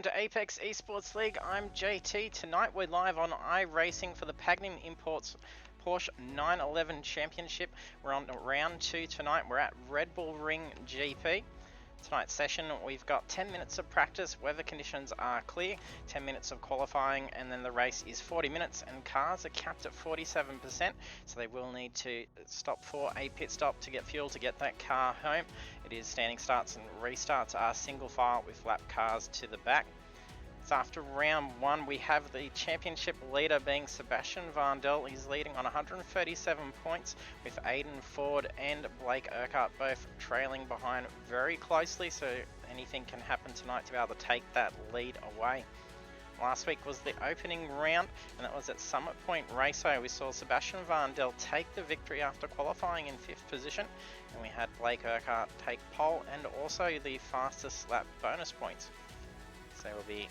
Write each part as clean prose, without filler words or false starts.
welcome to Apex Esports League. I'm JT. Tonight we're live on iRacing for the Pagnian Imports Porsche 911 Championship. We're on round 2 tonight. We're at Red Bull Ring GP. Tonight's session, we've got 10 minutes of practice, weather conditions are clear, 10 minutes of qualifying, and then the race is 40 minutes, and cars are capped at 47%, so they will need to stop for a pit stop to get fuel to get that car home. It is standing starts and restarts are single file with lap cars to the back. So after round 1, we have the championship leader being Sebastian Vandel. He's leading on 137 points with Aiden Ford and Blake Urquhart both trailing behind very closely, so anything can happen tonight to be able to take that lead away. Last week was the opening round, and that was at Summit Point Racer. We saw Sebastian Vandel take the victory after qualifying in 5th position, and we had Blake Urquhart take pole and also the fastest lap bonus points. So we'll be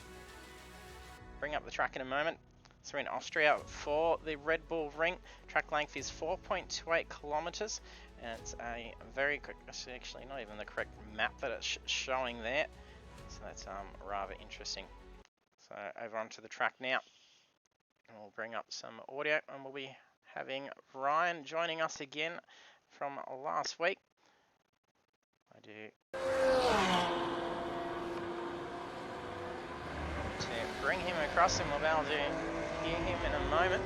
bring up the track in a moment. So we're in Austria for the Red Bull Ring. Track length is 4.28 kilometers, and it's a very quick, it's actually not even the correct map that it's showing there. So that's rather interesting. So over onto the track now, and we'll bring up some audio, and we'll be having Ryan joining us again from last week. I do to bring him across, and we'll be able to hear him in a moment.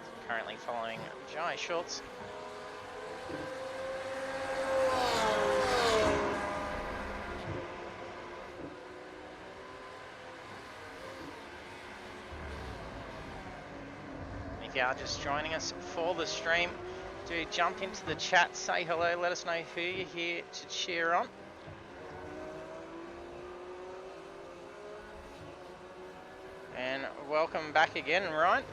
So currently following Jai Schultz. If you are just joining us for the stream, do jump into the chat, say hello, let us know who you're here to cheer on. And welcome back again, Ryan.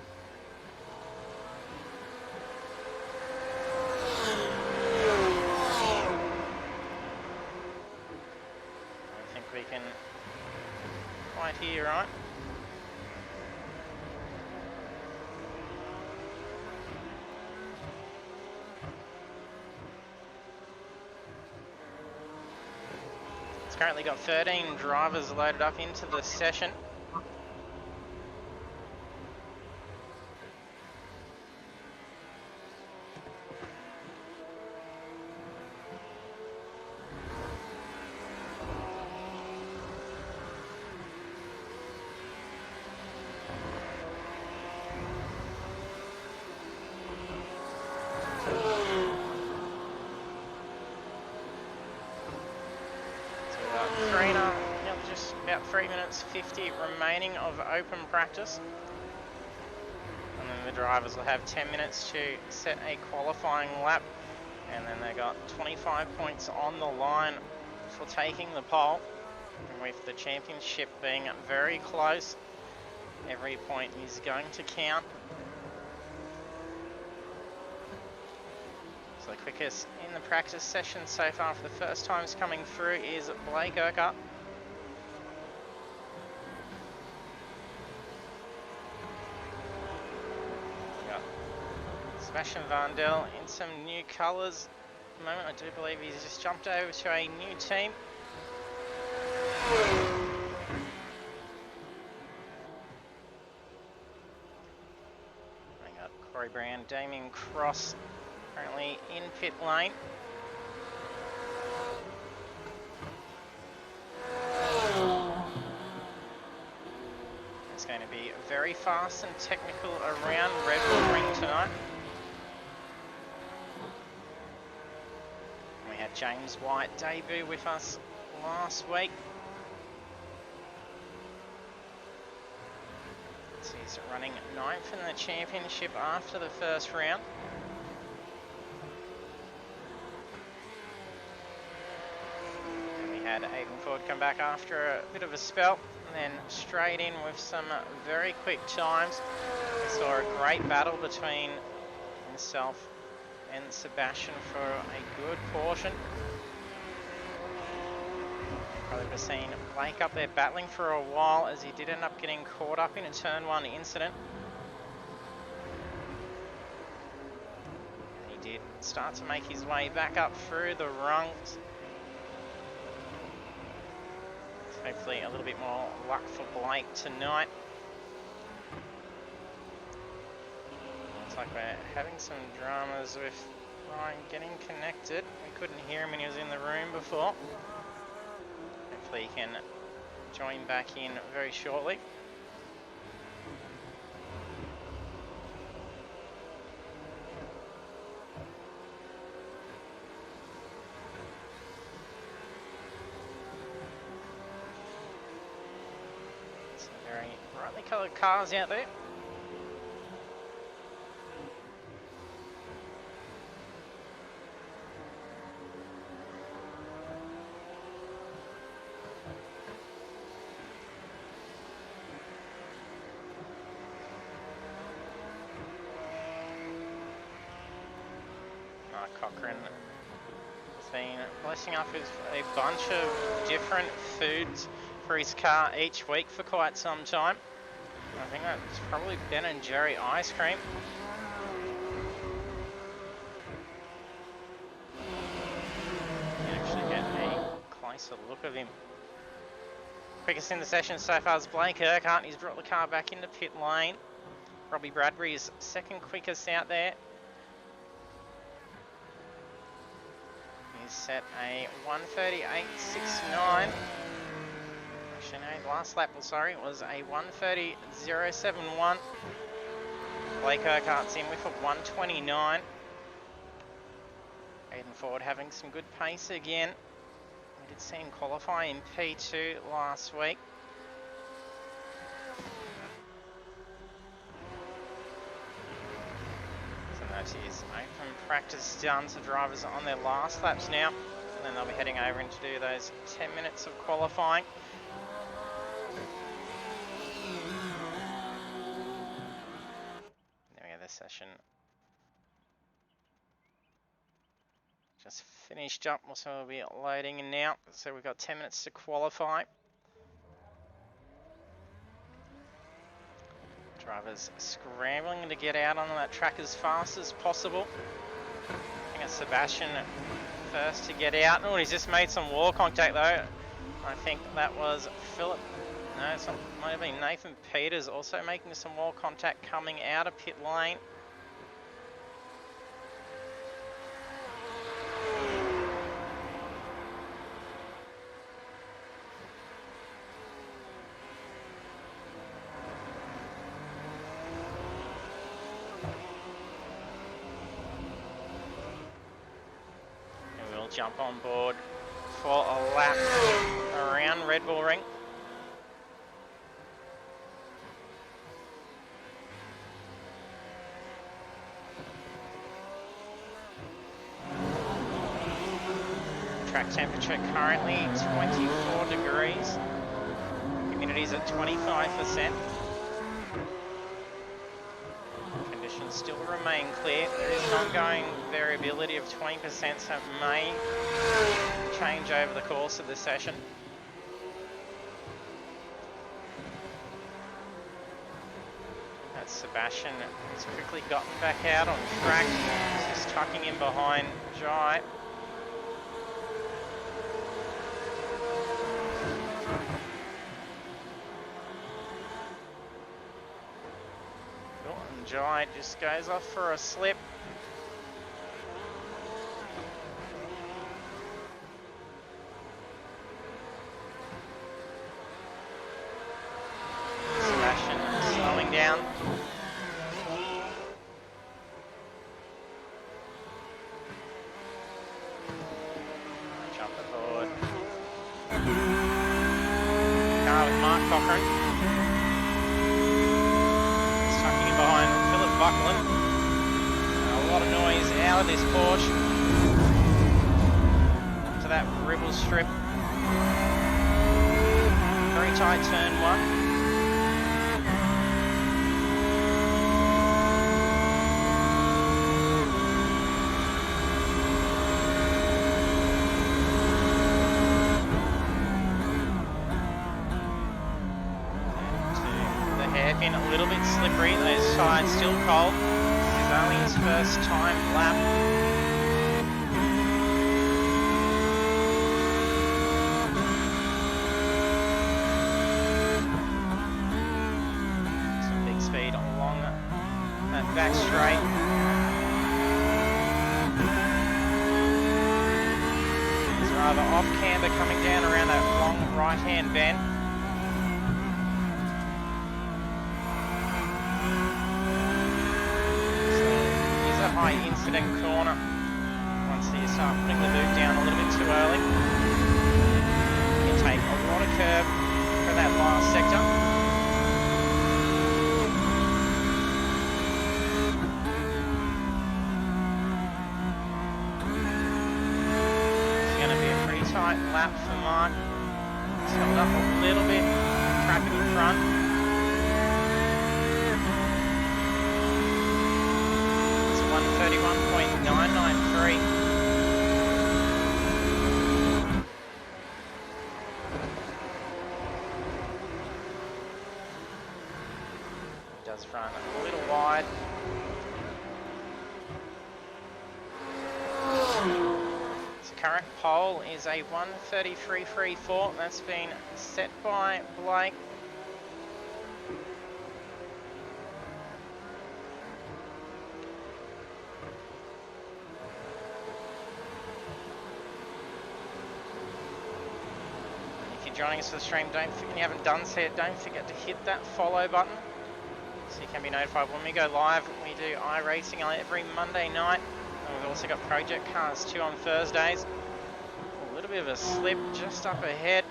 I think we can quite hear you, Ryan. It's currently got 13 drivers loaded up into the session. Just about 3 minutes 50 remaining of open practice, and then the drivers will have 10 minutes to set a qualifying lap, and then they got 25 points on the line for taking the pole. And with the championship being very close, every point is going to count. So the quickest in the practice session so far for the first times coming through is Blake Urquhart. Sebastian Vandel in some new colours at the moment. I do believe he's just jumped over to a new team. We got Corey Brown, Damien Cross currently in pit lane. It's going to be very fast and technical around Red Bull Ring tonight. We had James White debut with us last week. So he's running 9th in the championship after the first round. And we had Aiden Ford come back after a bit of a spell, and then straight in with some very quick times. We saw a great battle between himself and Sebastian for a good portion. Probably would have seen Blake up there battling for a while, as he did end up getting caught up in a turn 1 incident. And he did start to make his way back up through the rungs. hopefully a little bit more luck for Blake tonight. Looks like we're having some dramas with Ryan getting connected. We couldn't hear him when he was in the room before. Hopefully he can join back in very shortly. Some very brightly coloured cars out there. Cochrane has been blessing up with a bunch of different foods for his car each week for quite some time. I think that's probably Ben and Jerry ice cream. You can actually get a closer look of him. Quickest in the session so far is Blake Urquhart. He's brought the car back into pit lane. Robbie Bradbury is second quickest out there. He's set a 1:38.69. Actually, no, last lap, sorry, was a 1:30.071. Blake Urquhart's in with a 1:29. Aiden Ford having some good pace again. We did see him qualify in P2 last week. That is open practice done, so drivers are on their last laps now, and then they'll be heading over in to do those 10 minutes of qualifying. There we go, this session just finished up, so we'll be loading in now, so we've got 10 minutes to qualify. Drivers scrambling to get out on that track as fast as possible. I think it's Sebastian first to get out. Oh, he's just made some wall contact though. I think that was Philip. No, it might have been Nathan Peters also making some wall contact coming out of pit lane. Jump on board for a lap around Red Bull Ring. Track temperature currently 24 degrees. Humidity's at 25%. Conditions still remain clear. There is an ongoing variability of 20%, so it may change over the course of the session. That's Sebastian. He's quickly gotten back out on track. He's just tucking in behind Jai. Jai just goes off for a slip. Sebastian slowing down. Jump aboard. Car with Mark Cochrane. Behind Philip Buckland. A lot of noise out of this Porsche. To that Ribble strip. Very tight turn one. Hairpin a little bit slippery, those tyres still cold. This is only his first time lap. back straight. It's rather off camber coming down around that long right-hand bend. So here's a high incident corner. Once you start putting the boot down a little bit too early, you can take a lot of curb for that last sector. Tight lap for Mark. He's held up a little bit, traffic in front. It's 1:31.993. He does front a little wide. Current pole is a 1:33.34. That's been set by Blake. If you're joining us for the stream, and you haven't done so yet, don't forget to hit that follow button so you can be notified when we go live. We do iRacing every Monday night. We've also got Project Cars 2 on Thursdays. A little bit of a slip just up ahead.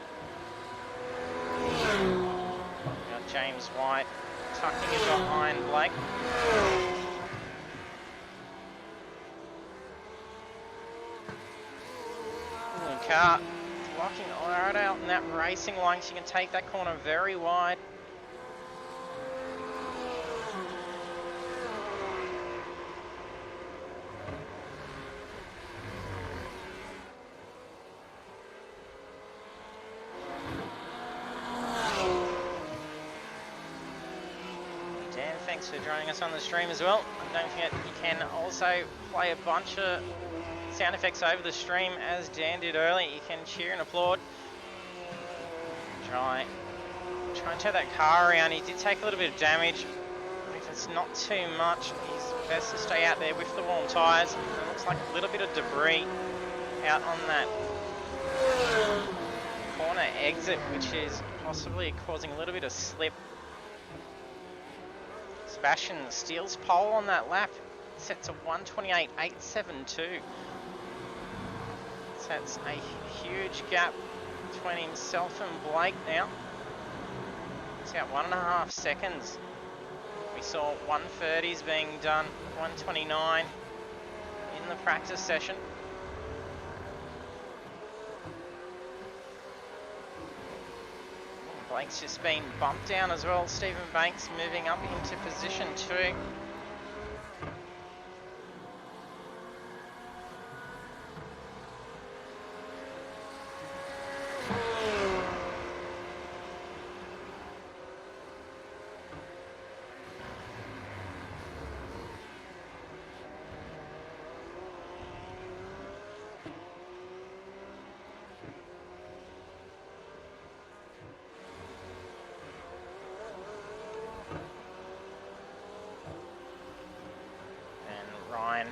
We've got James White tucking in behind Blake. Car blocking right out in that racing line, so you can take that corner very wide. Thanks for joining us on the stream as well. And don't forget you can also play a bunch of sound effects over the stream as Dan did earlier. You can cheer and applaud. Try and turn that car around. He did take a little bit of damage. If it's not too much, it's best to stay out there with the warm tyres. It looks like a little bit of debris out on that corner exit, which is possibly causing a little bit of slip. Sebastian steals pole on that lap, set to 1:28.872. So that's a huge gap between himself and Blake now. It's out 1.5 seconds. We saw 1:30s being done, 1:29 in the practice session. Blake's just been bumped down as well. Stephen Banks moving up into position 2.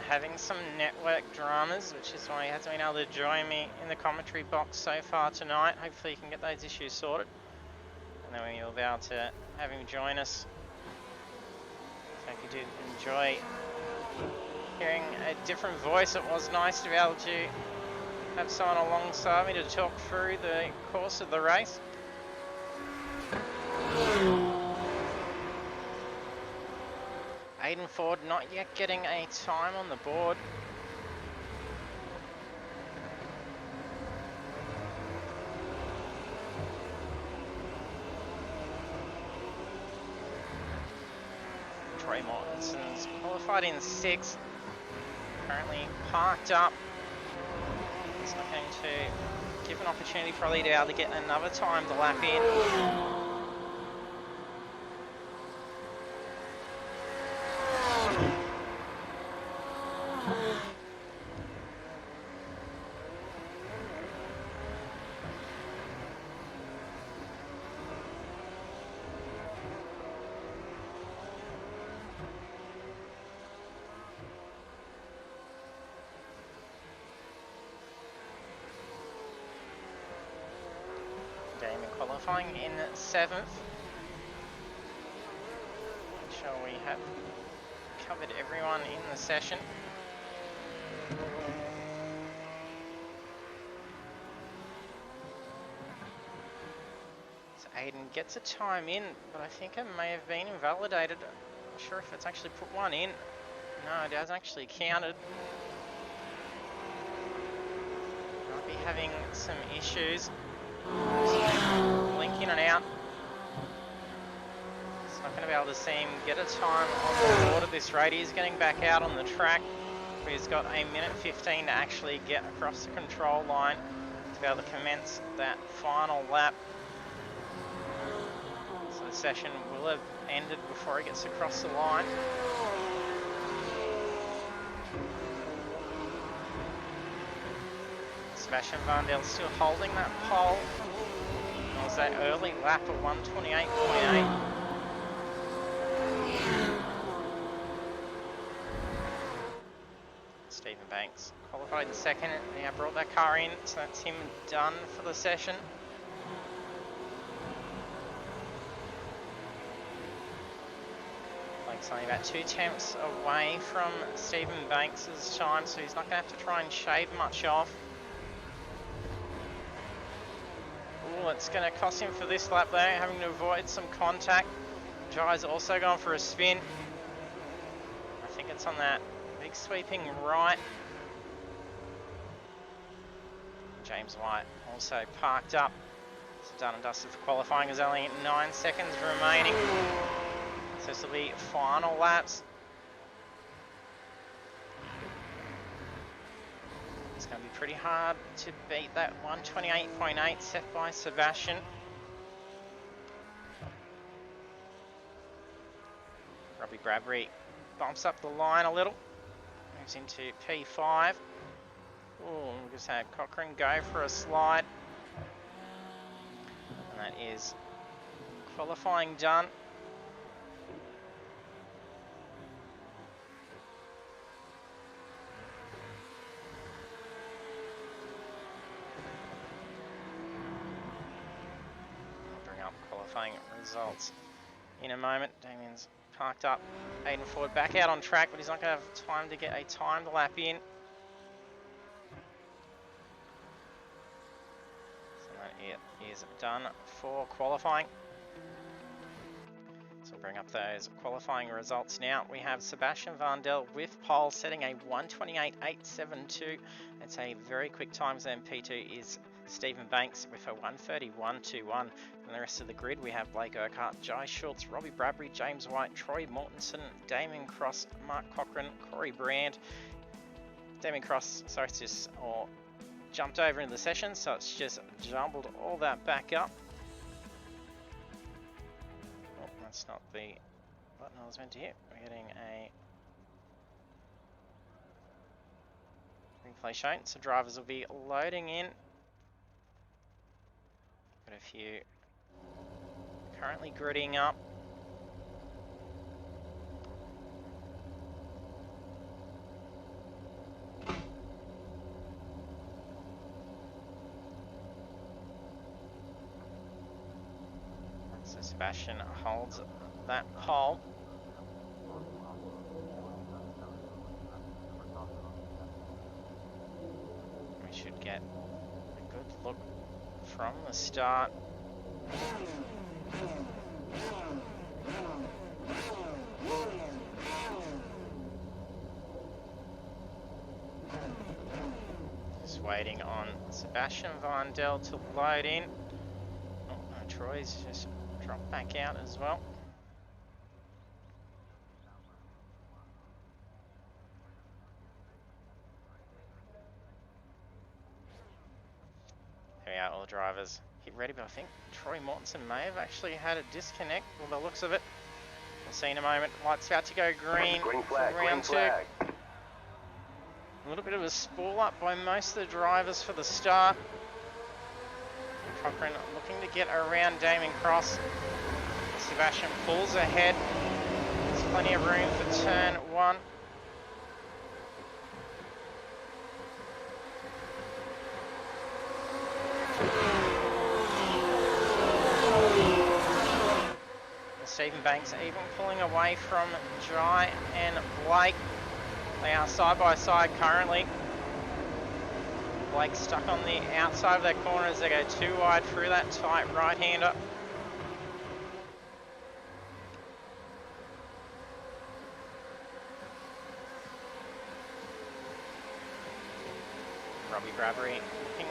Having some network dramas, which is why he hasn't been able to join me in the commentary box so far tonight. Hopefully he can get those issues sorted, and then we'll be able to have him join us. So if you did enjoy hearing a different voice, it was nice to be able to have someone alongside me to talk through the course of the race. Aiden Ford not yet getting a time on the board. Troy Mortensen's qualified in 6th, currently parked up. It's not going to give an opportunity probably to be able to get another time to lap in. Damon qualifying in 7th. Make sure we have covered everyone in the session. So Aiden gets a time in, but I think it may have been invalidated. I'm not sure if it's actually put one in. No, it has actually counted. Might be having some issues. Blink in and out. It's not going to be able to see him get a time on the board at this rate. He's getting back out on the track. He's got a minute 15 to actually get across the control line to be able to commence that final lap. So the session will have ended before he gets across the line. Sebastian Varndell still holding that pole. It was that early lap of 128.8. Stephen Banks qualified in 2nd and now brought that car in, so that's him done for the session. Blake's only about 2 tenths away from Stephen Banks' time, so he's not going to have to try and shave much off. Ooh, it's going to cost him for this lap though, having to avoid some contact. Jai's also gone for a spin. I think it's on that big sweeping right. James White also parked up. So done and dusted for qualifying. There's only 9 seconds remaining. So this will be final laps. It's going to be pretty hard to beat that 128.8 set by Sebastian. Robbie Bradbury bumps up the line a little. Moves into P5. Ooh, we just had Cochrane go for a slide. And that is qualifying done. I'll bring up qualifying results in a moment. Damien's parked up. Aiden Ford back out on track, but he's not going to have time to get a timed lap in. So that it is done for qualifying. So we'll bring up those qualifying results now. We have Sebastian Varndell with pole setting a 128.872. It's a very quick time. Then P2 is Stephen Banks with a 130.121. And the rest of the grid, we have Blake Urquhart, Jai Schultz, Robbie Bradbury, James White, Troy Mortensen, Damien Cross, Mark Cochrane, Corey Brand. Damien Cross, sorry, it's just jumped over in the session, so it's just jumbled all that back up. Oh, that's not the button I was meant to hit. We're getting a replay shown, so drivers will be loading in. Got a few currently gridding up. So Sebastian holds that pole. We should get a good look from the start. Just waiting on Sebastian Varndell to load in. Oh, no, Troy's just dropped back out as well. There we are, all the drivers hit ready, but I think Troy Mortensen may have actually had a disconnect by the looks of it. We'll see in a moment. Light's about to go green for round 2. A little bit of a spool up by most of the drivers for the start. Cochrane looking to get around Damien Cross. Sebastian pulls ahead. There's plenty of room for turn 1. Stephen Banks even pulling away from Jai and Blake. They are side by side currently. Blake stuck on the outside of their corner as they go too wide through that tight right-hander. Robbie Bradbury looking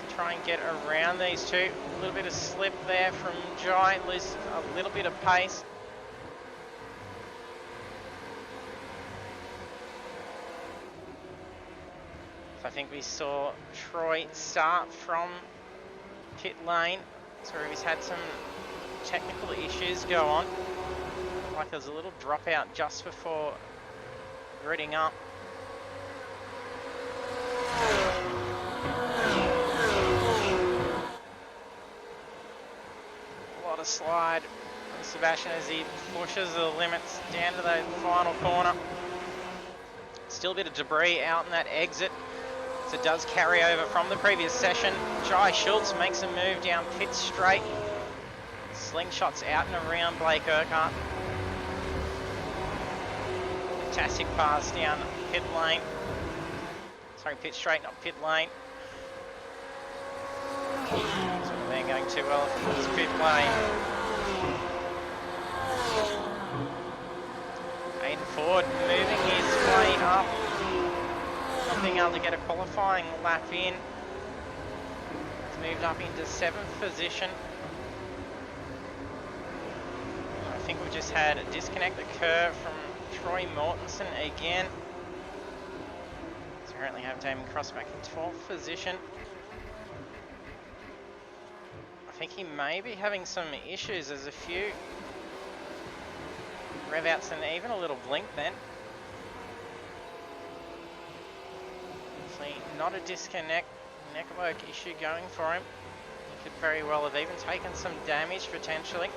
to try and get around these two. A little bit of slip there from Jai, loses a little bit of pace. I think we saw Troy start from pit lane, so he's had some technical issues go on. Like there was a little dropout just before gridding up. A lot of slide from Sebastian as he pushes the limits down to the final corner. Still a bit of debris out in that exit. So it does carry over from the previous session. Jai Schultz makes a move down pit straight. Slingshots out and around Blake Urquhart. Fantastic pass down pit lane. Sorry, pit straight, not pit lane. So they're going too well for this pit lane. Aiden Ford moving his way up. Not being able to get a qualifying lap in. He's moved up into 7th position. I think we just had a disconnect occur from Troy Mortensen again. So currently have Damon Cross back in 12th position. I think he may be having some issues. There's a few rev outs and even a little blink then. Not a disconnect, network issue going for him. He could very well have even taken some damage potentially.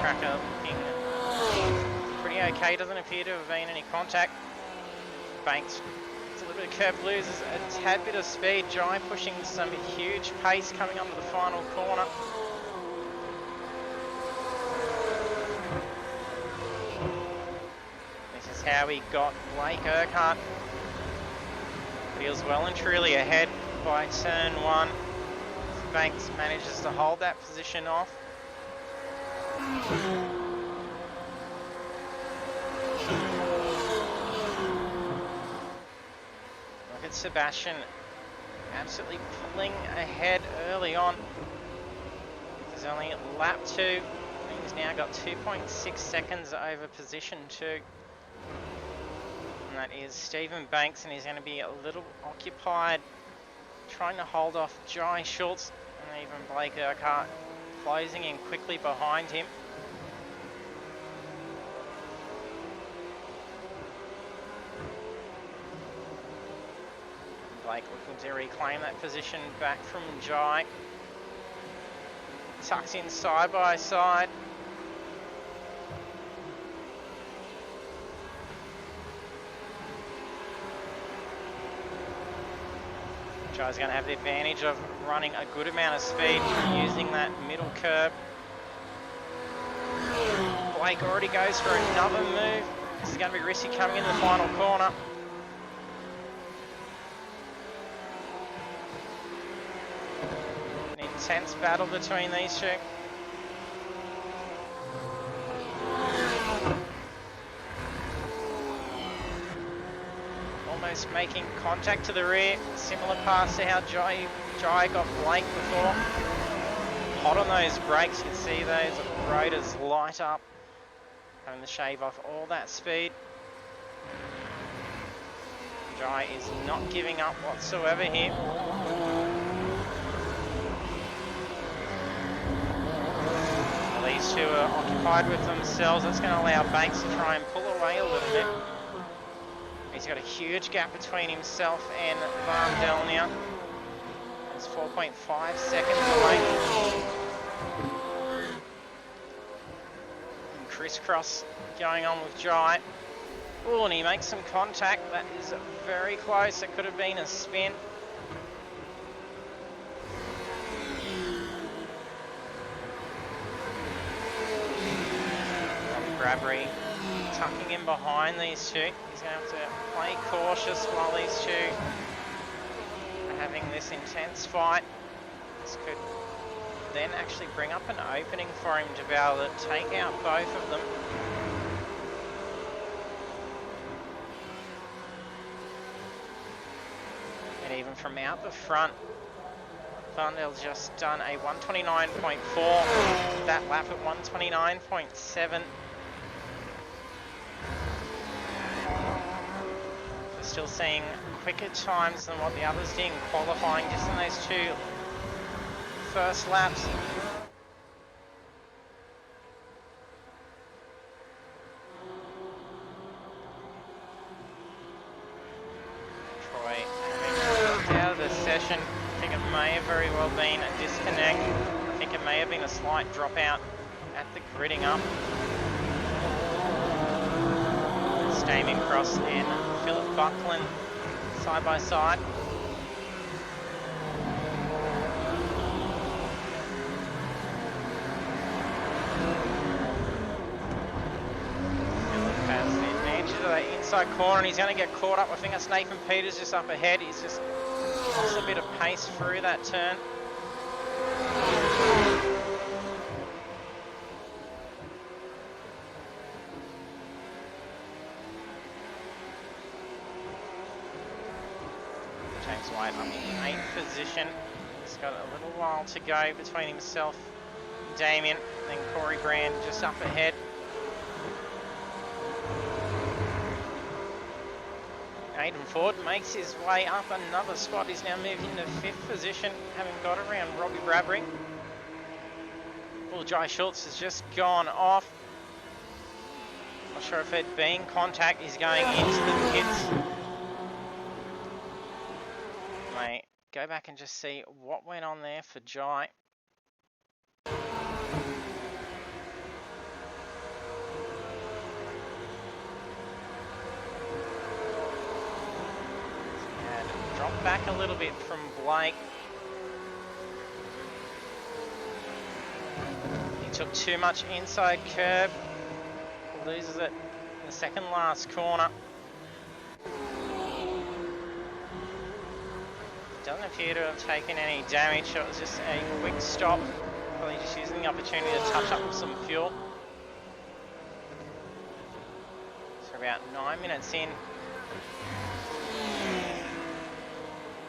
Tracker looking pretty okay, doesn't appear to have been any contact. Banks. A little bit of curb, loses a tad bit of speed. Jai pushing some huge pace coming onto the final corner. This is how he got Blake Urquhart. Feels well and truly ahead by turn 1. Banks manages to hold that position off. Sebastian absolutely pulling ahead early on. He's only at lap 2. He's now got 2.6 seconds over position 2. And that is Stephen Banks, and he's going to be a little occupied trying to hold off Jai Schultz and even Blake Urquhart closing in quickly behind him. Blake looking to reclaim that position back from Jai. Tucks in side by side. Jai's going to have the advantage of running a good amount of speed using that middle curb. Blake already goes for another move. This is going to be risky coming into the final corner. Intense battle between these two. Almost making contact to the rear. Similar pass to how Jai got Blake before. Hot on those brakes. You can see those rotors light up. Having to shave off all that speed. Jai is not giving up whatsoever here. These two are occupied with themselves. That's going to allow Banks to try and pull away a little bit. He's got a huge gap between himself and Van Delnia. It's 4.5 seconds away. And crisscross going on with Jai. Oh, and he makes some contact. That is very close. It could have been a spin. Bradbury tucking in behind these two. He's going to have to play cautious while these two are having this intense fight. This could then actually bring up an opening for him to be able to take out both of them. And even from out the front, Varndell's just done a 129.4, that lap at 129.7. We're still seeing quicker times than what the others did in qualifying just in those two first laps. Troy having out of the session. I think it may have very well been a disconnect. I think it may have been a slight dropout at the gridding up. Damien Cross and Philip Buckland side by side. Philip has the advantage of that inside corner and he's going to get caught up. I think that's Nathan Peters just up ahead. He's just lost a bit of pace through that turn. James White up in 8th position. He's got a little while to go between himself and Damien. Then Corey Brand just up ahead. Aidan Ford makes his way up another spot. He's now moved into 5th position, having got around Robbie Bradbury. Well, Jai Schultz has just gone off. Not sure if there'd been contact. He's going into the pits. May go back and just see what went on there for Jai. And drop back a little bit from Blake. He took too much inside curb. Loses it in the second last corner. Doesn't appear to have taken any damage. It was just a quick stop. Probably just using the opportunity to touch up with some fuel. So about 9 minutes in.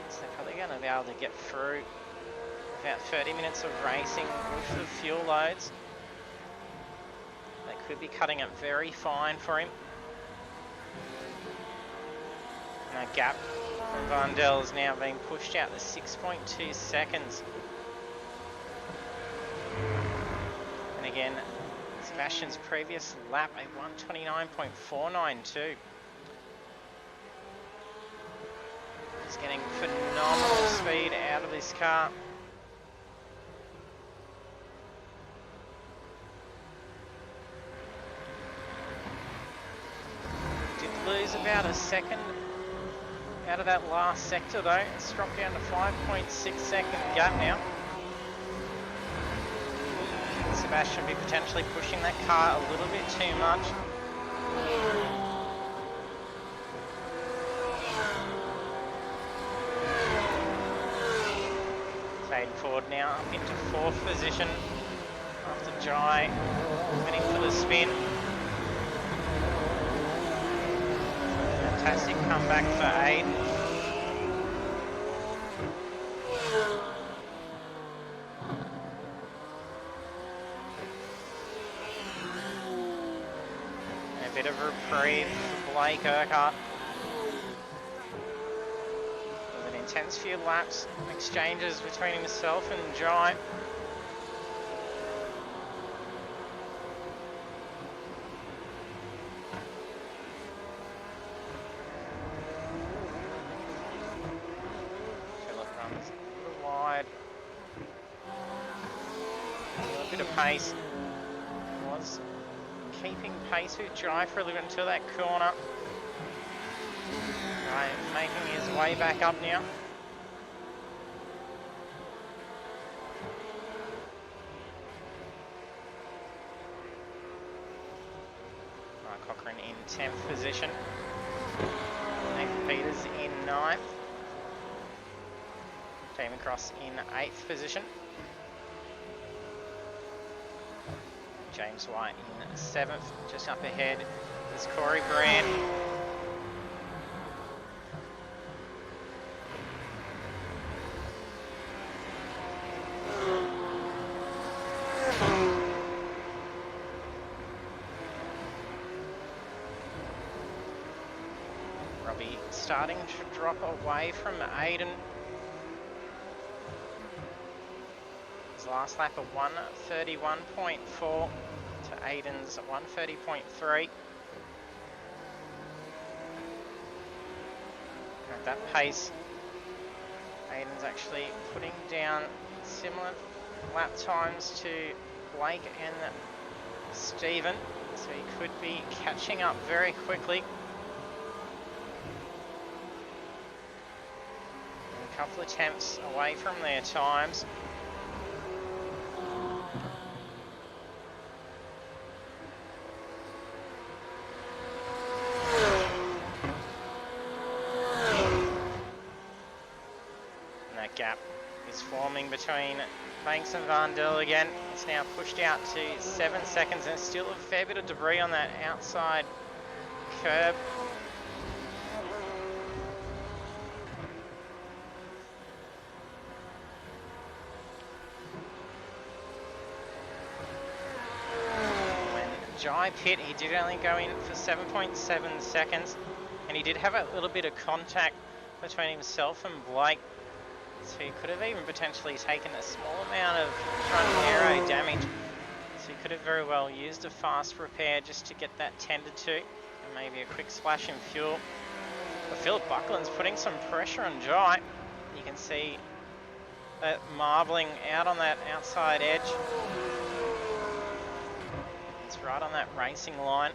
So they're probably going to be able to get through about 30 minutes of racing with the fuel loads. They could be cutting it very fine for him. And a gap from Varndell is now being pushed out to 6.2 seconds. And again, Sebastian's previous lap, a 129.492. He's getting phenomenal speed out of this car. Did lose about a second out of that last sector though. It's dropped down to 5.6 second gap now. Sebastian will be potentially pushing that car a little bit too much. Fade forward now up into 4th position after Jai went in for the spin. Fantastic comeback for Aiden. And a bit of reprieve for Blake Urquhart. With an intense few laps, exchanges between himself and Jai. Pace. Was keeping pace with Jai for a little bit until that corner. Jai making his way back up now. Cochrane in 10th position. Nathan Peters in 9th. Damon Cross in 8th position. James White in 7th. Just up ahead is Corey Brand. Robbie starting to drop away from Aiden. His last lap of 1:31.4 to Aiden's 1:30.3. At that pace, Aiden's actually putting down similar lap times to Blake and Stephen, so he could be catching up very quickly. A couple of attempts away from their times. And that gap is forming between Banks and Vandel again. It's now pushed out to 7 seconds, and still a fair bit of debris on that outside curb. Jai pit, he did only go in for 7.7 seconds, and he did have a little bit of contact between himself and Blake, so he could have even potentially taken a small amount of front aero damage, so he could have very well used a fast repair just to get that tended to, and maybe a quick splash in fuel. But Philip Buckland's putting some pressure on Jai. You can see that marbling out on that outside edge. It's right on that racing line.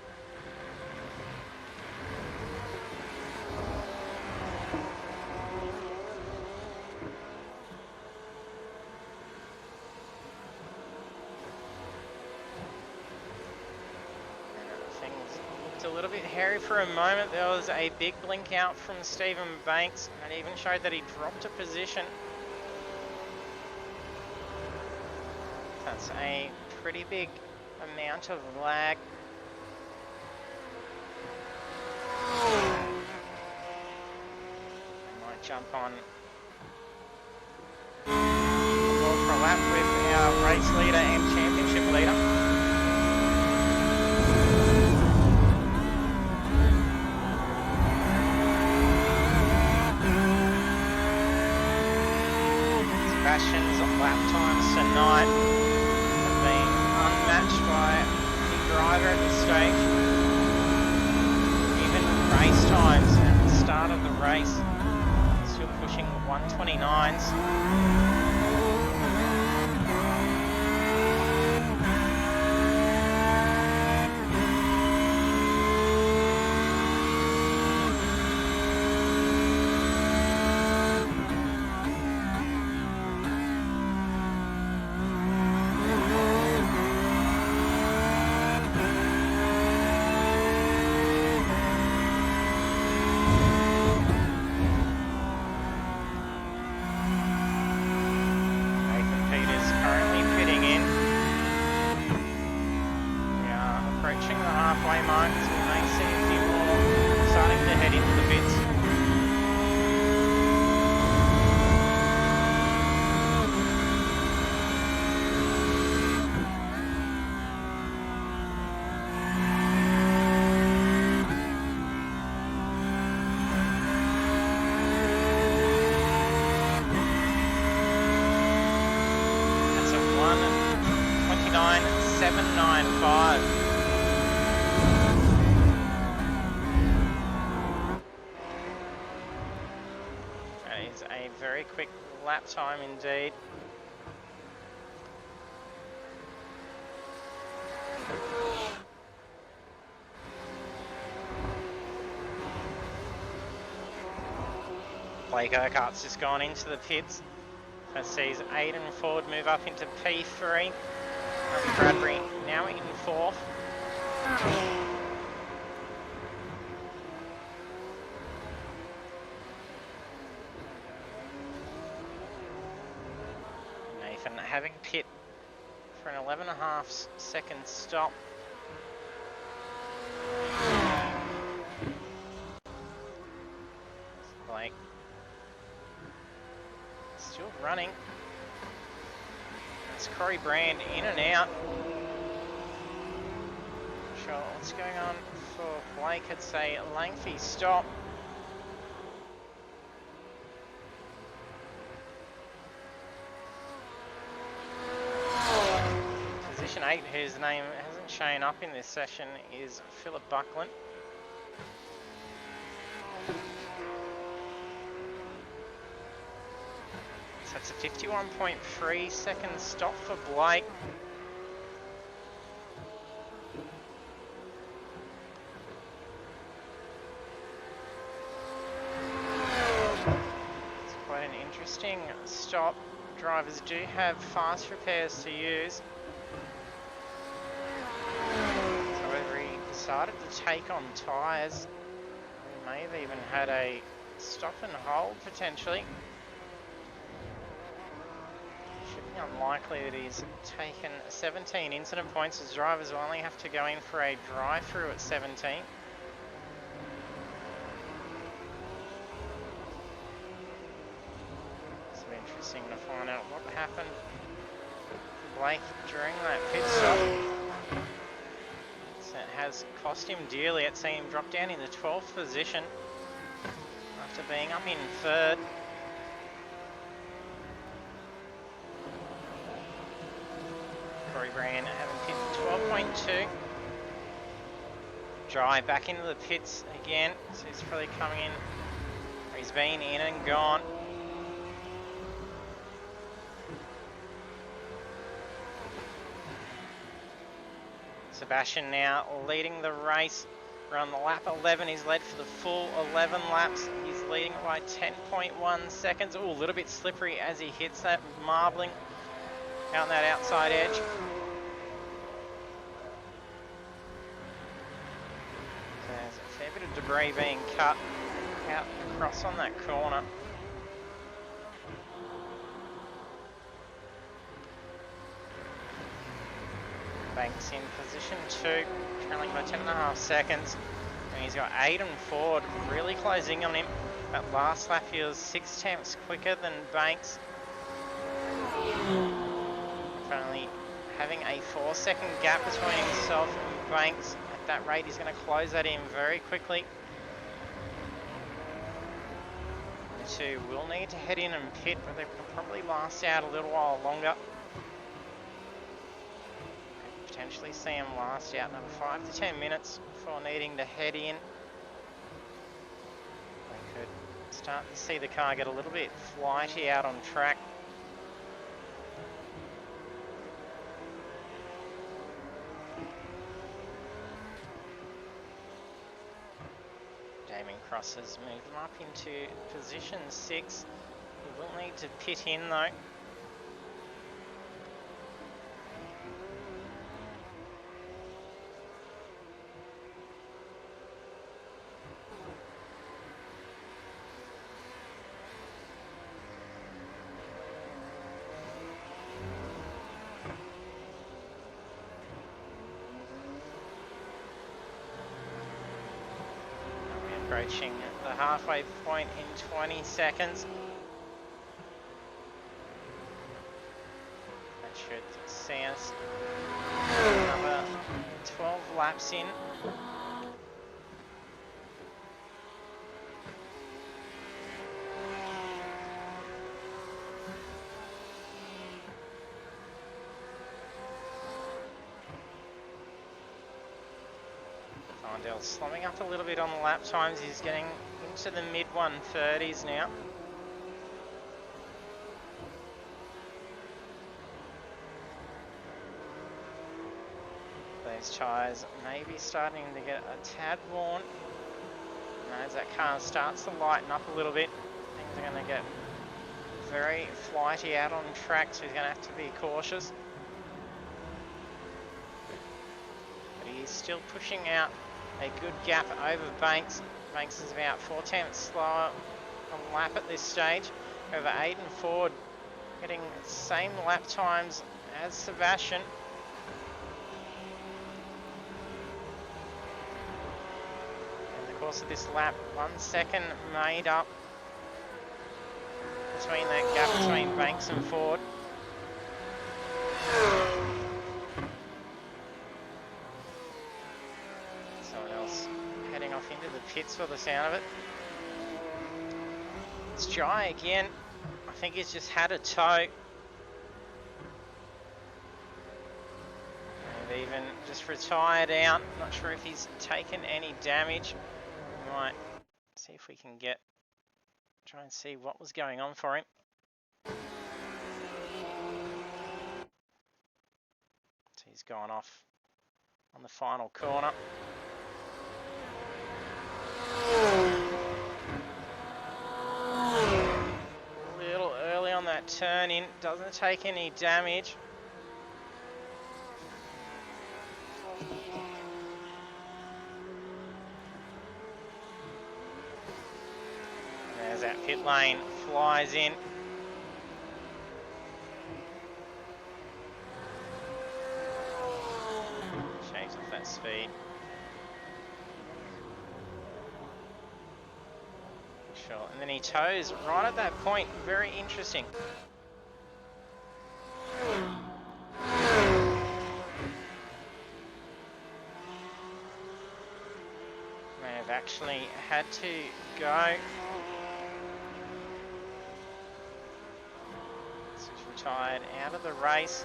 Things looked a little bit hairy for a moment. There was a big blink out from Stephen Banks, and it even showed that he dropped a position. That's a pretty big amount of lag. Might jump on more for a lap with our race leader and championship leader. Sebastian's lap times tonight unmatched by the driver at this stage. Even race times at the start of the race, still pushing 1:29s. Very quick lap time indeed. Blake Urquhart's just gone into the pits. That sees Aiden Ford move up into P3. Bradbury now in 4th. Nathan having pit for an 11.5 second stop. Blake still running. It's Corey Brand in and out. Not sure what's going on for Blake. It's a lengthy stop. Position 8, whose name hasn't shown up in this session, is Philip Buckland. So it's a 51.3 second stop for Blake. It's quite an interesting stop. Drivers do have fast repairs to use. However, he decided to take on tyres. We may have even had a stop and hold potentially. Should be unlikely that he's taken 17 incident points, as drivers will only have to go in for a drive-through at 17. It's interesting to find out what happened to Blake during that pit stop. So it has cost him dearly. It's seen him drop down in the 12th position after being up in 3rd. Corey Brand having pit 12.2. Drive back into the pits again, so he's probably coming in, or he's been in and gone. Sebastian now leading the race. We're on the lap 11. He's led for the full 11 laps. He's leading by 10.1 seconds. Oh, a little bit slippery as he hits that marbling out on that outside edge. There's a fair bit of debris being cut out across on that corner. Banks in position 2, trailing by 10.5 seconds. And he's got Aiden Ford really closing on him. That last lap he was 6 tenths quicker than Banks. Only having a 4-second gap between himself and Banks. At that rate, he's going to close that in very quickly. The two will need to head in and pit, but they can probably last out a little while longer. Potentially see him last out another 5 to 10 minutes before needing to head in. We could start to see the car get a little bit flighty out on track. Damien Cross has moved him up into position 6. He will need to pit in though. Approaching the halfway point in 20 seconds. That should see us another 12 laps in. Slumming up a little bit on the lap times. He's getting into the mid 130s now. Those tyres may be starting to get a tad worn. And as that car starts to lighten up a little bit, I think They're going to get very flighty out on track, so he's going to have to be cautious. But he is still pushing out a good gap over Banks. Banks is about 4/10 slower on lap at this stage. Over Aiden Ford, getting same lap times as Sebastian. In the course of this lap, 1 second made up between that gap between Banks and Ford. Someone else heading off into the pits for the sound of it. It's Jai again. I think he's just had a tow. And even just retired out. Not sure if he's taken any damage. We might see if we can try and see what was going on for him. So he's gone off on the final corner. A little early on that turn in, doesn't take any damage. There's that pit lane, flies in. Shaves off that speed. Sure, and then he tows right at that point. Very interesting. May have actually had to go. So he's retired out of the race.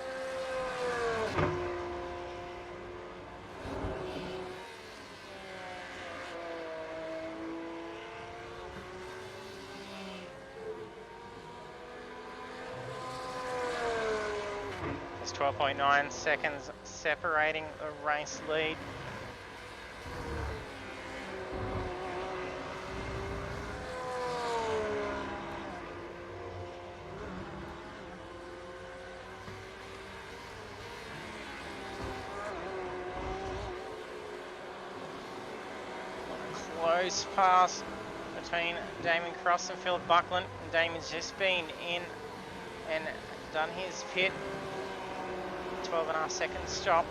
There's 12.9 seconds separating the race lead. Close pass between Damon Cross and Philip Buckland. And Damon's just been in and done his pit. 12.5 second stop.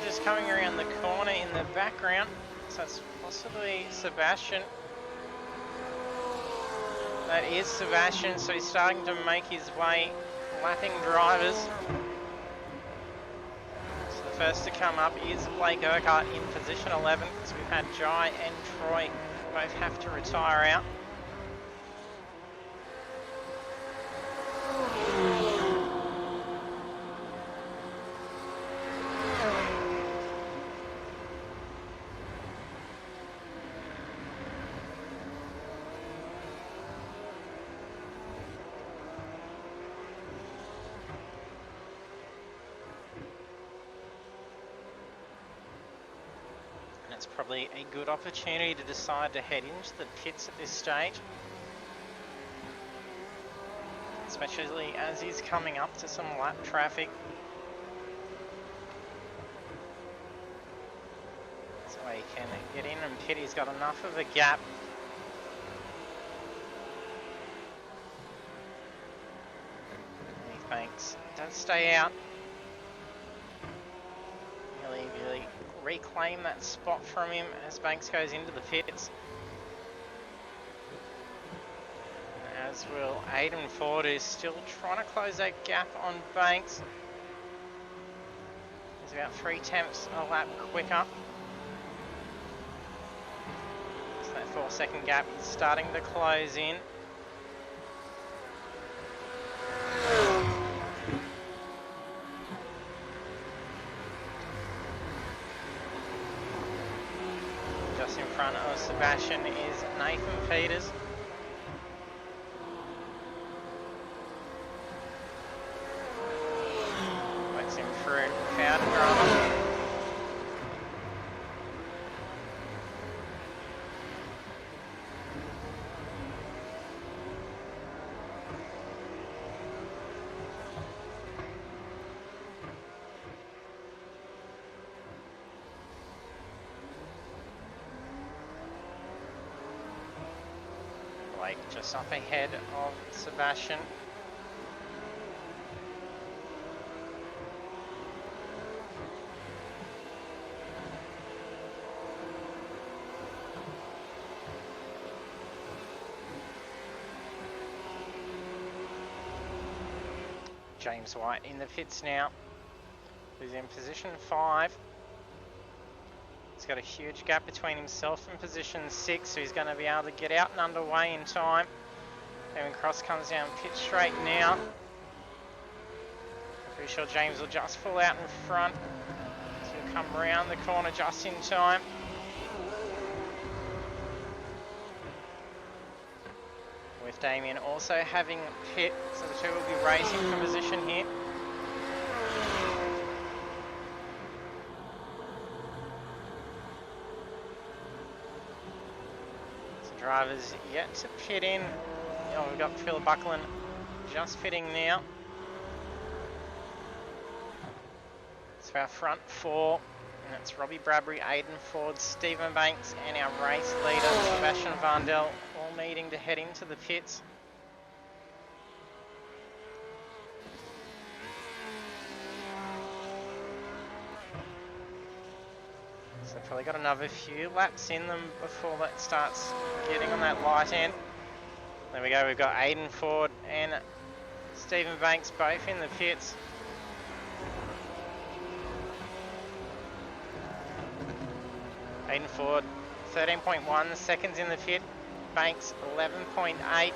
Just coming around the corner in the background, so it's possibly Sebastian. That is Sebastian, so he's starting to make his way, lapping drivers. So the first to come up is Blake Urquhart in position 11, because we've had Jai and Troy both have to retire out. It's probably a good opportunity to decide to head into the pits at this stage, especially as he's coming up to some lap traffic. So he can get in and pit. He's got enough of a gap. Heath Banks does stay out. Really reclaim that spot from him as Banks goes into the pits. As will Aiden Ford, who's still trying to close that gap on Banks. He's about 3/10 a lap quicker. So 4-second gap is starting to close in. Just in front of Sebastian is Nathan Peters. Works him through without a drama. Blake just up ahead of Sebastian. James White in the pits now, who's in position 5. He's got a huge gap between himself and position 6, so he's going to be able to get out and underway in time. Kevin Cross comes down pit straight now. Pretty sure James will just pull out in front. So he'll come round the corner just in time. With Damien also having pit, so the two will be racing for position here. Drivers yet to pit in. Oh, we've got Phil Buckland just pitting now. So our front 4, and it's Robbie Bradbury, Aidan Ford, Stephen Banks, and our race leader Sebastian Vandel, all needing to head into the pits. So probably got another few laps in them before that starts getting on that light end. There we go, we've got Aidan Ford and Stephen Banks both in the pits. Aidan Ford 13.1 seconds in the pit, Banks 11.8.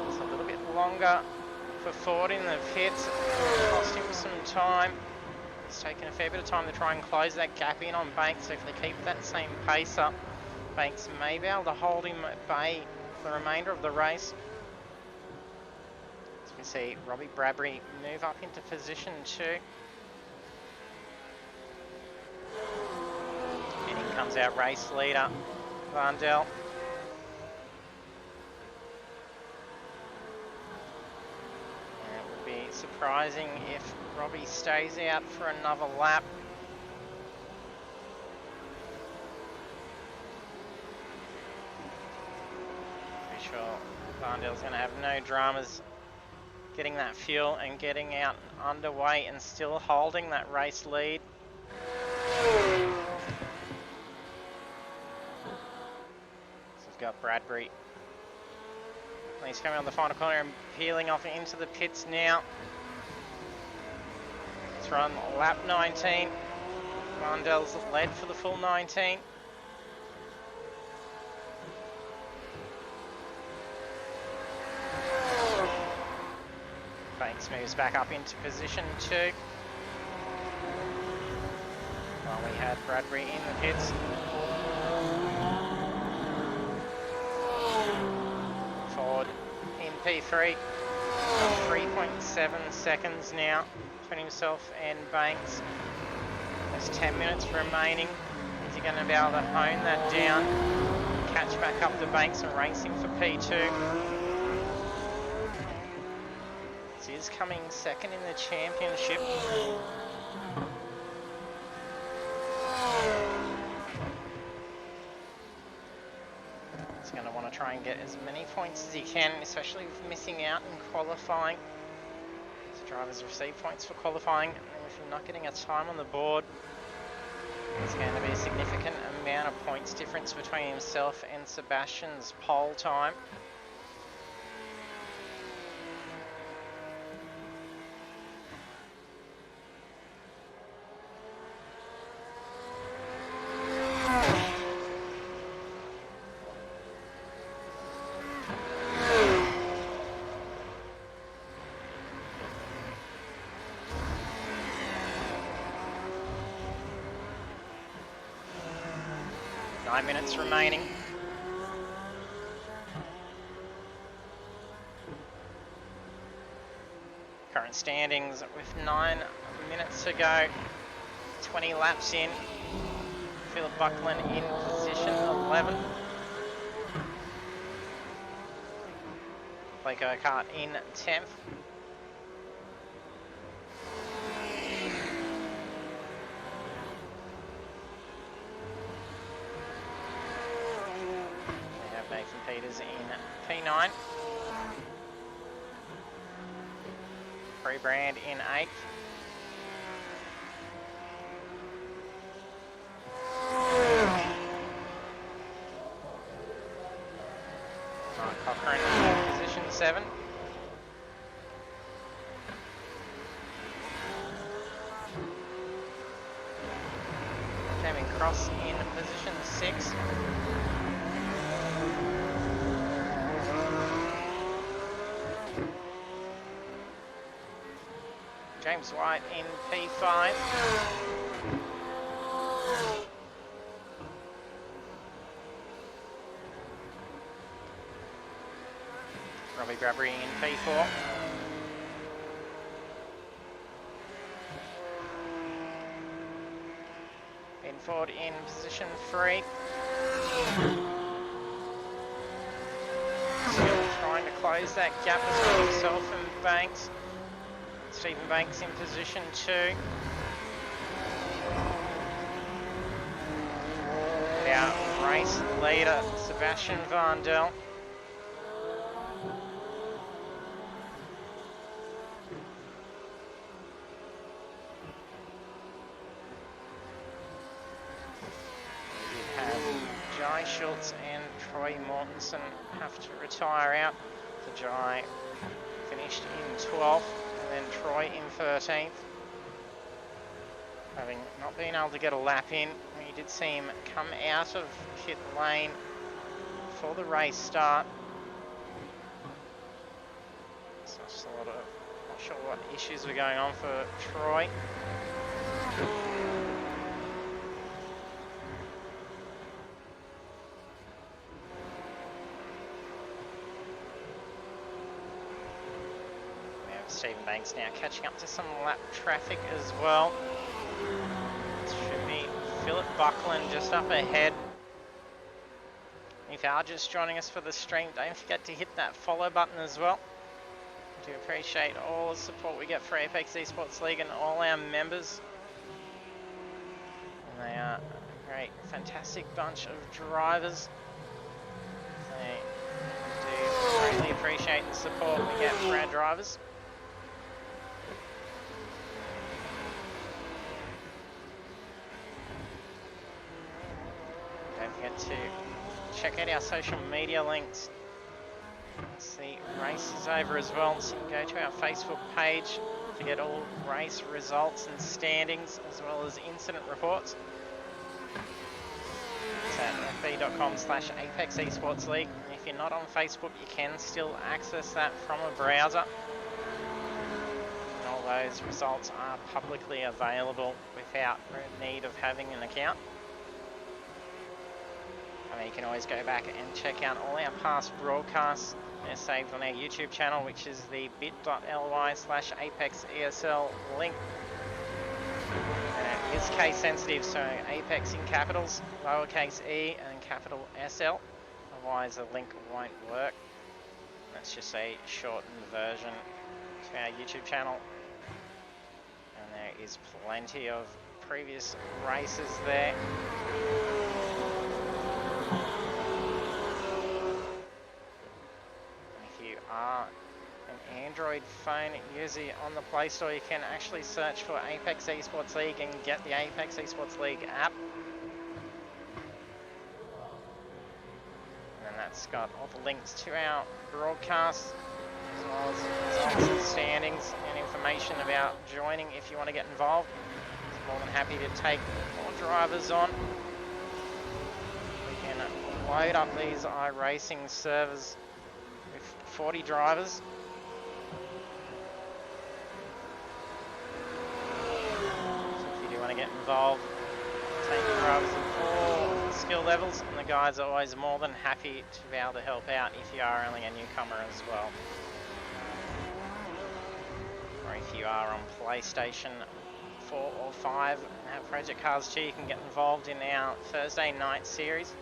It's a little bit longer for Ford in the pits, cost him some time. It's taken a fair bit of time to try and close that gap in on Banks, so if they keep that same pace up, Banks may be able to hold him at bay for the remainder of the race. As we see Robbie Bradbury move up into position 2. And in comes our race leader, Vandel. Surprising if Robbie stays out for another lap. Pretty sure Vandel's going to have no dramas getting that fuel and getting out underway and still holding that race lead. So we've got Bradbury. He's coming on the final corner and peeling off into the pits now. It's run lap 19. Vandel's led for the full 19. Banks moves back up into position 2. While we had Bradbury in the pits. Ford in P3, 3.7 seconds now between himself and Banks. There's 10 minutes remaining. Is he going to be able to hone that down, catch back up to Banks and racing for P2? He is coming second in the championship. He's going to want to try and get as many points as he can, especially with missing out in qualifying. So drivers receive points for qualifying, and if you're not getting a time on the board, there's going to be a significant amount of points difference between himself and Sebastian's pole time. 9 minutes remaining. Current standings with 9 minutes to go. 20 laps in. Philip Buckland in position 11. Blake Urquhart in 10th. We have Nathan Peters in P9. Brand in 8th. Mark Cochrane in position 7. Kevin Cross in position 6. James White in P5. Robbie Bradbury in P4. Ben Ford in position 3. Still trying to close that gap between himself and Banks. Stephen Banks in position 2. And our race leader, Sebastian Vandel. We did have Jai Schultz and Troy Mortensen have to retire out. So Jai finished in 12th. And then Troy in 13th. Having not been able to get a lap in, we did see him come out of pit lane before the race start. So just a lot of, not sure what issues were going on for Troy. Stephen Banks now catching up to some lap traffic as well. This should be Philip Buckland just up ahead. If you are just joining us for the stream, don't forget to hit that follow button as well. I do appreciate all the support we get for Apex Esports League and all our members. And they are a great, fantastic bunch of drivers. They do greatly appreciate the support we get for our drivers. Don't forget to check out our social media links. Once the race is over as well, so you can go to our Facebook page to get all race results and standings, as well as incident reports. It's at fb.com/Apex Esports League. And if you're not on Facebook, you can still access that from a browser. And all those results are publicly available without need of having an account. I mean, you can always go back and check out all our past broadcasts. They're saved on our YouTube channel, which is the bit.ly/ApexESL link. And it is case sensitive, so Apex in capitals, lowercase e and capital SL. Otherwise the link won't work. That's just a shortened version to our YouTube channel. And there is plenty of previous races there. Are an Android phone user on the Play Store, you can actually search for Apex Esports League and get the Apex Esports League app. And that's got all the links to our broadcasts, as well as results and standings and information about joining if you want to get involved. I'm more than happy to take more drivers on. We can load up these iRacing servers 40 drivers. So if you do want to get involved, take drivers of all skill levels, and the guys are always more than happy to be able to help out if you are only a newcomer as well. Or if you are on PlayStation 4 or 5 and have Project Cars 2, you can get involved in our Thursday night series.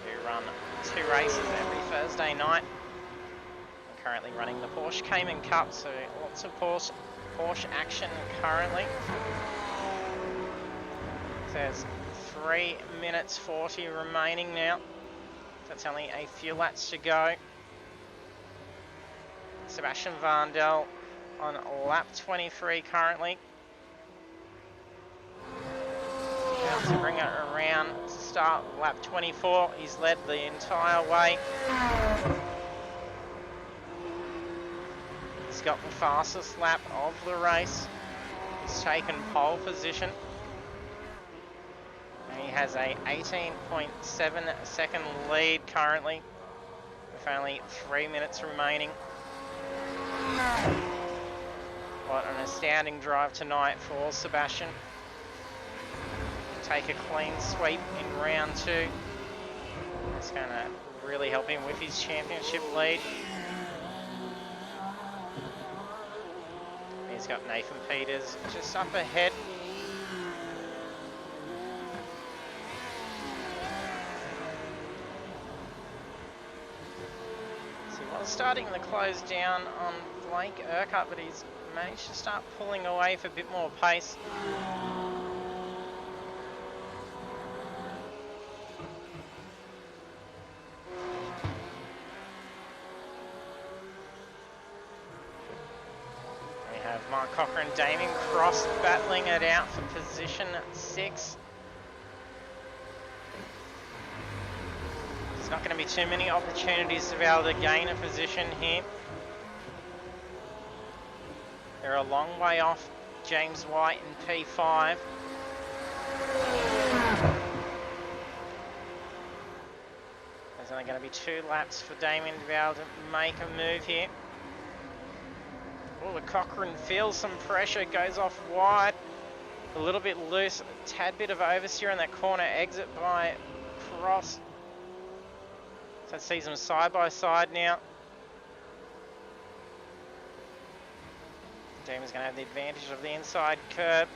We run 2 races every Thursday night. I'm currently running the Porsche Cayman Cup, so lots of Porsche action currently. There's 3 minutes 40 remaining now. That's only a few laps to go. Sebastian Vandel on lap 23 currently. About to bring it around to start lap 24. He's led the entire way. He's got the fastest lap of the race. He's taken pole position. And he has a 18.7 second lead currently, with only 3 minutes remaining. What an astounding drive tonight for Sebastian. Take a clean sweep in round 2. It's going to really help him with his championship lead. He's got Nathan Peters just up ahead. So he was starting to close down on Blake Urquhart, but he's managed to start pulling away for a bit more pace. Mark Cocker and Damien Cross battling it out for position 6. There's not going to be too many opportunities to be able to gain a position here. They're a long way off James White in P5. There's only going to be 2 laps for Damien to be able to make a move here. Oh, the Cochrane feels some pressure, goes off wide, a little bit loose, a tad bit of oversteer in that corner exit by Cross. So that sees them side by side now. Damon's going to have the advantage of the inside curb.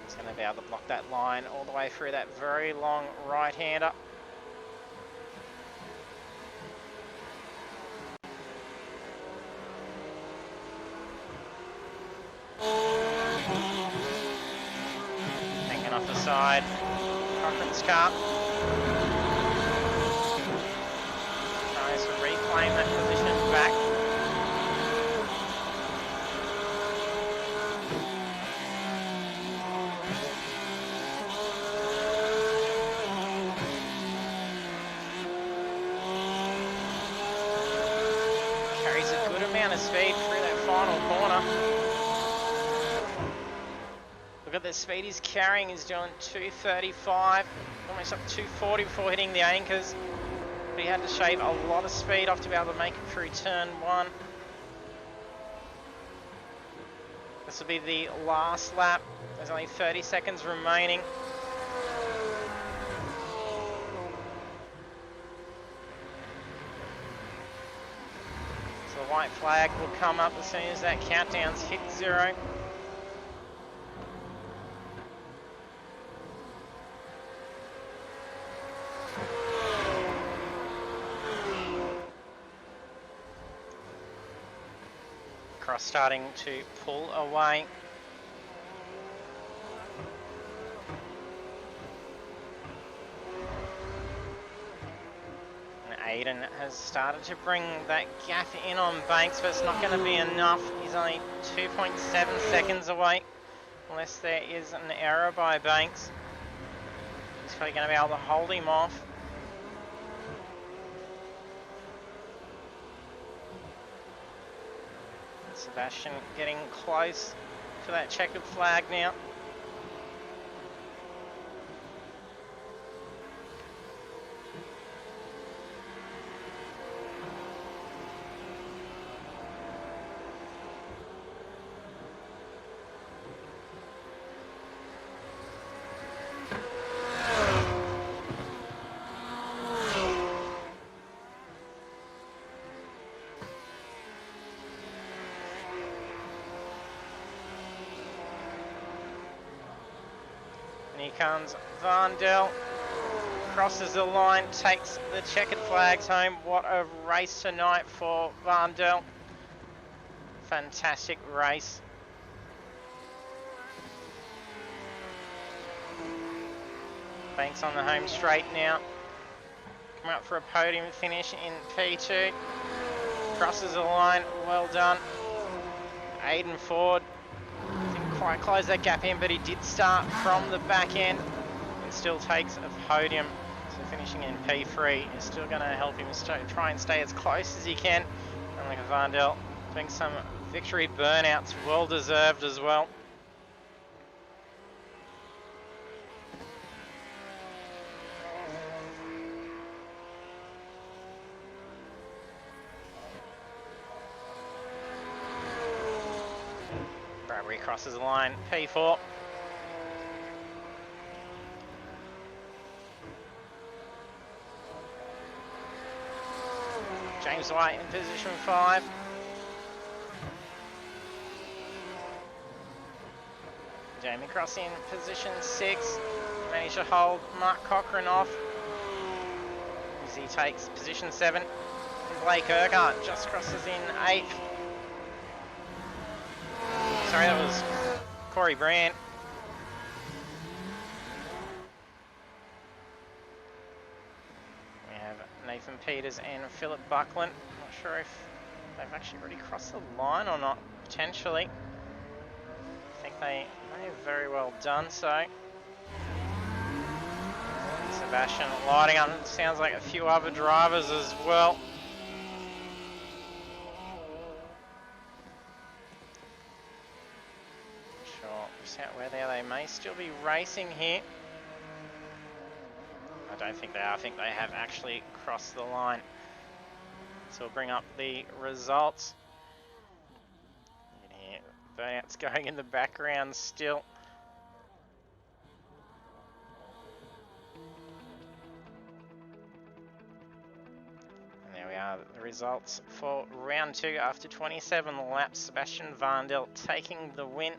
He's going to be able to block that line all the way through that very long right-hander. Hanging off the side, Cochrane's car. Tries to reclaim that position back. Carries a good amount of speed through that final corner. Look at the speed he's carrying. He's doing 235, almost up to 240 before hitting the anchors. But he had to shave a lot of speed off to be able to make it through turn 1. This will be the last lap. There's only 30 seconds remaining. So the white flag will come up as soon as that countdown's hit 0. Cross starting to pull away. And Aiden has started to bring that gap in on Banks, but it's not going to be enough. He's only 2.7 seconds away, unless there is an error by Banks. He's probably going to be able to hold him off. Sebastian getting close to that checkered flag now. comes Vandel, crosses the line, takes the checkered flags home. What a race tonight for Vandel. Fantastic race. Banks on the home straight now. Come up for a podium finish in P2. Crosses the line, well done. Aiden Ford didn't quite close that gap in, but he did start from the back end and still takes a podium. So finishing in P3 is still going to help him try and stay as close as he can. And like Vandel doing some victory burnouts, well deserved as well. Bradbury crosses the line, P4. James White in position 5. Jamie Cross in position 6. Managed to hold Mark Cochran off as he takes position 7. And Blake Urquhart just crosses in 8th. Sorry, that was Corey Brandt. We have Nathan Peters and Philip Buckland. Not sure if they've actually already crossed the line or not, potentially. I think they may have very well done so. Sebastian lighting up, sounds like a few other drivers as well. Out where they may still be racing here. I don't think they are. I think they have actually crossed the line. So we'll bring up the results. You can hear burnouts going in the background still. And there we are, the results for round 2 after 27 laps. Sebastian Vandel taking the win.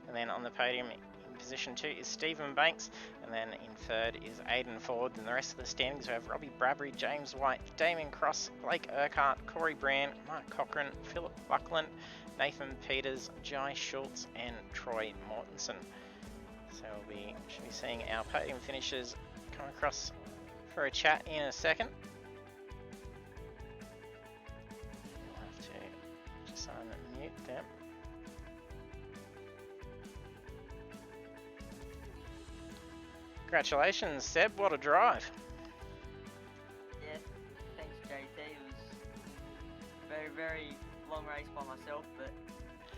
And then on the podium in position 2 is Stephen Banks. And then in 3rd is Aiden Ford. And the rest of the standings we have Robbie Bradbury, James White, Damien Cross, Blake Urquhart, Corey Brand, Mark Cochran, Philip Buckland, Nathan Peters, Jai Schultz and Troy Mortensen. So we should be seeing our podium finishers come across for a chat in a second. We'll have to just unmute them. Congratulations, Seb. What a drive. Yeah, thanks JT. It was a very, very long race by myself, but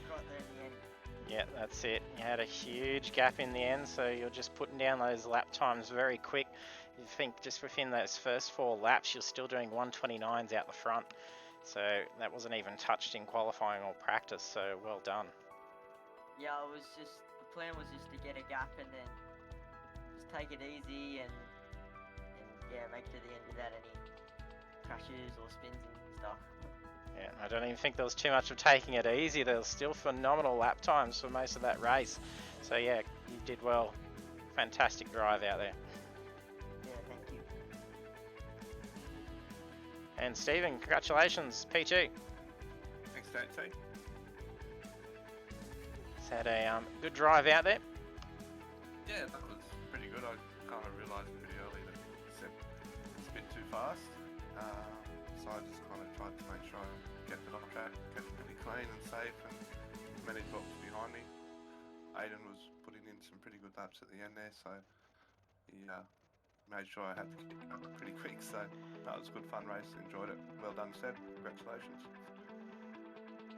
got there in the end. Yeah, that's it. You had a huge gap in the end, so you're just putting down those lap times very quick. You think just within those first 4 laps, you're still doing 129s out the front. So that wasn't even touched in qualifying or practice, so well done. Yeah, the plan was just to get a gap and then take it easy and yeah, make to the end without any crashes or spins and stuff. Yeah, I don't even think there was too much of taking it easy. There was still phenomenal lap times for most of that race. So yeah, you did well. Fantastic drive out there. Yeah, thank you. And Stephen, congratulations, P2. Thanks, JT. He's had a good drive out there. Yeah, that was pretty good. I kind of realised pretty early that it's a bit too fast. So I just kind of tried to make sure I kept it on track, kept it pretty clean and safe, and managed what was behind me. Aiden was putting in some pretty good laps at the end there, so he made sure I had to keep up pretty quick. So that was a good fun race, enjoyed it. Well done, Seb. Congratulations.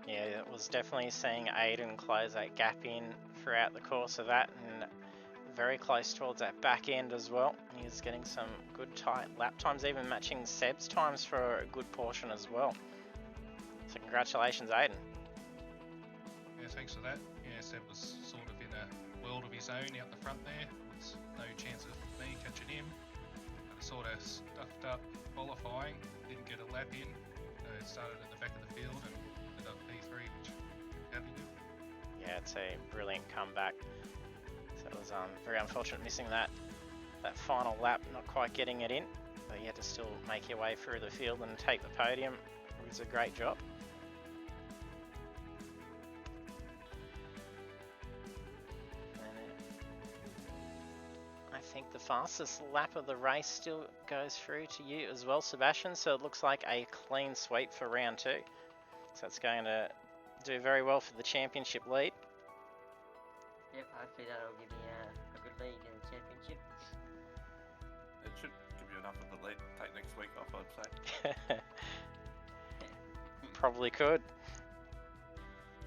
Yeah, it was definitely seeing Aiden close that gap in throughout the course of that, and very close towards that back end as well. He was getting some good tight lap times, even matching Seb's times for a good portion as well. So congratulations, Aiden. Yeah, thanks for that. Yeah, Seb was sort of in a world of his own out the front there. There was no chance of me catching him. I sort of stuffed up qualifying, didn't get a lap in. Started at the back of the field and ended up P3, which I'm happy with. Yeah, it's a brilliant comeback. So was very unfortunate missing that final lap, not quite getting it in. But you had to still make your way through the field and take the podium. It was a great job. I think the fastest lap of the race still goes through to you as well, Sebastian. So it looks like a clean sweep for round 2. So it's going to do very well for the championship lead. Yep, hopefully that'll give me a good lead in the championship. It should give you enough of the lead to take next week off, I'd say. Probably could.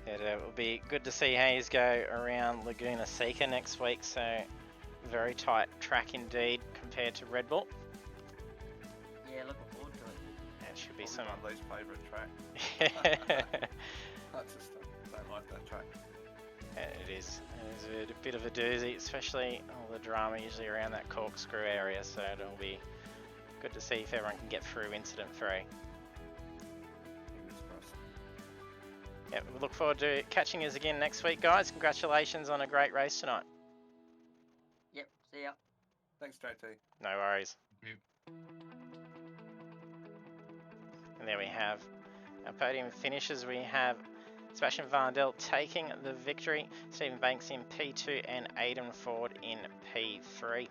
It will be good to see Hayes go around Laguna Seca next week. So very tight track indeed compared to Red Bull. Yeah, looking forward to it. It should be Probably some. my least favourite track. I just don't like that track. It is a bit of a doozy, especially all the drama usually around that corkscrew area, so it'll be good to see if everyone can get through incident free. Fingers crossed. Yeah, we look forward to catching you again next week, guys. Congratulations on a great race tonight. Yep, see ya. Thanks, JT. No worries. Yep. And there we have our podium finishes. We have Sebastian Varndell taking the victory, Stephen Banks in P2 and Aidan Ford in P3.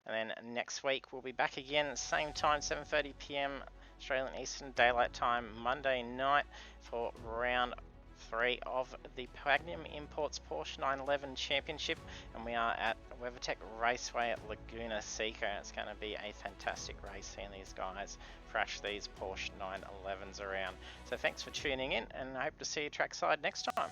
And then next week we'll be back again, same time, 7:30 PM Australian Eastern Daylight Time, Monday night for round 3 of the Pagnian Imports Porsche 911 Championship, and we are at WeatherTech Raceway at Laguna Seca. It's going to be a fantastic race seeing these guys crash these Porsche 911s around. So thanks for tuning in, and I hope to see you trackside next time.